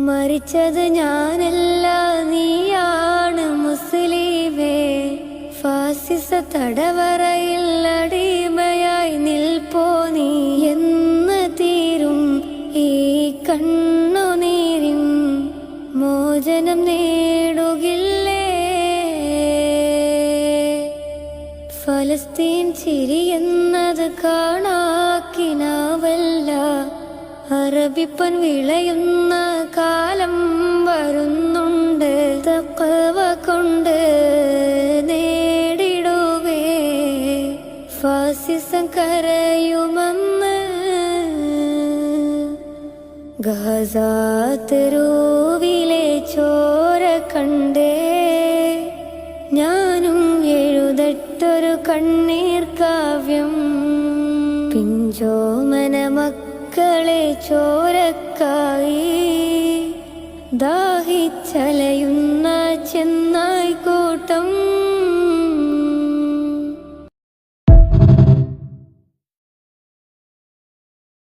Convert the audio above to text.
മരിച്ചത് ഞാനല്ല, നീയാണ് മുസ്ലിമേ. ഫാസിസ തടവറയിൽ അടിമയായി നിൽപ്പോ നീ. എന്ന് തീരും ഈ കണ്ണുനീരിൻ മോചനം നേടുകില്ലേ? ഫലസ്തീൻ ചിരിയെന്നത് കാണാക്കിനാവല്ല, അറബിപ്പൻ വിളയുന്ന കാലം വരുന്നുണ്ട്. തഖ്വ കൊണ്ട് നേടിടുവേ ഫാസിസം കരയുമെന്ന്. ഗാസ തെരുവിലെ ചോര കണ്ടേ ഞാനും എഴുതട്ടൊരു കണ്ണീർ കാവ്യം. പിഞ്ചോമന മക്കളെ ചോരക്കായി ദാഹിച്ചലയുന്ന ചെന്നായ്ക്കൂട്ടം.